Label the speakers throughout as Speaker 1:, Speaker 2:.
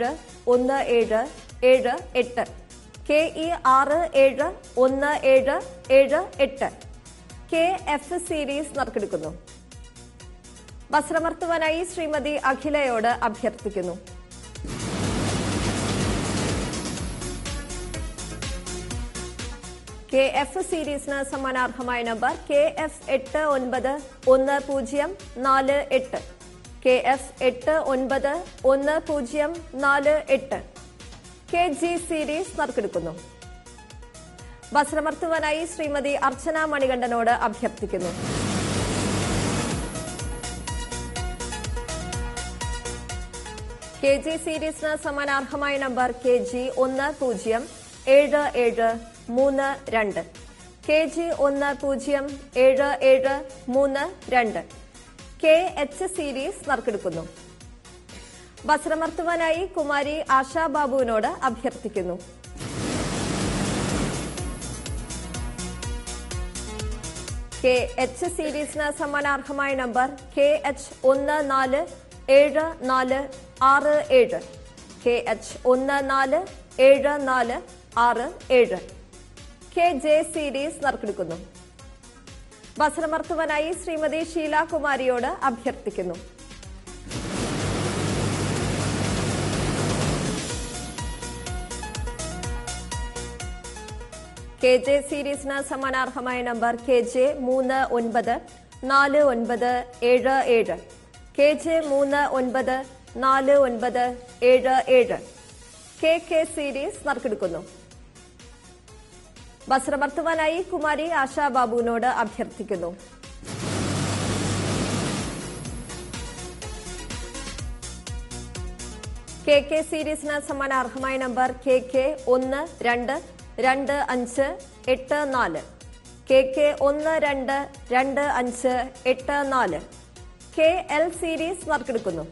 Speaker 1: KE671778 KE671778 KF series നറുക്കെടുക്കുന്നു. വസ്ത്രമർത്തുവാനായി ശ്രീമതി അഖിലയോട് അഭ്യർത്ഥിക്കുന്നു. KF സീരീസിന് സമ്മാനാർഹമായ number KF891048 KF891048 KG series നറുക്കെടുക്കുന്നു. വസ്ത്രമർത്തുവാനായി ശ്രീമതി അർച്ചന മണികണ്ഠനോട് അഭ്യർത്ഥിക്കുന്നു. KG സീരീസിന് സമ്മാനാർഹമായ number KG107732 KG107732 KH series നറുക്കെടുക്കുന്നു. വസ്ത്രമർത്തുവാനായി കുമാരി ആശാ ബാബുവിനോട് അഭ്യർത്ഥിക്കുന്നു. KH സീരീസിന് സമ്മാനാർഹമായ number KH147467 KH147467 KJ series നറുക്കെടുക്കുന്നു. വസ്ത്രമർത്തുവാനായി ശ്രീമതി ഷീല കുമാരിയോട് അഭ്യർത്ഥിക്കുന്നു. KJ സീരീസിന് സമ്മാനാർഹമായ number KJ394977 KJ394977 KK series നറുക്കെടുക്കുന്നു. വസ്ത്രമർത്തുവാനായി കുമാരി ആശാ ബാബുവിനോട് അഭ്യർത്ഥിക്കുന്നു. KK സീരീസിന് സമ്മാനാർഹമായ number KK122584 KK122584 KL series നറുക്കെടുക്കുന്നു.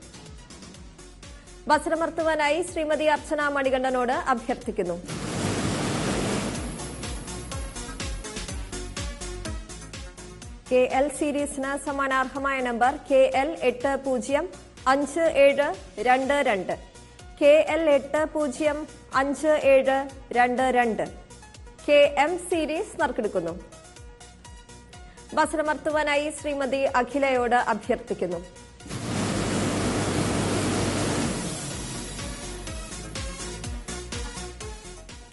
Speaker 1: വസ്ത്രമർത്തുവാനായി ശ്രീമതി അർച്ചന മണികണ്ഠനോട് അഭ്യർത്ഥിക്കുന്നു. KL സീരീസിന് സമ്മാനാർഹമായ number KL805722 KL805722 KM series നറുക്കെടുക്കുന്നു. വസ്ത്രമർത്തുവാനായി ശ്രീമതി അഖിലയോട് അഭ്യർത്ഥിക്കുന്നു.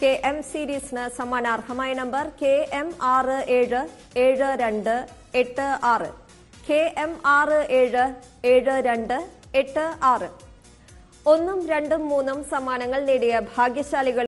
Speaker 1: KM സീരീസിന് സമ്മാനാർഹമായ നമ്പർ KM677286 KM677286 1, 2, 3 സമ്മാനങ്ങൾ നേടിയ ഭാഗ്യശാലികൾ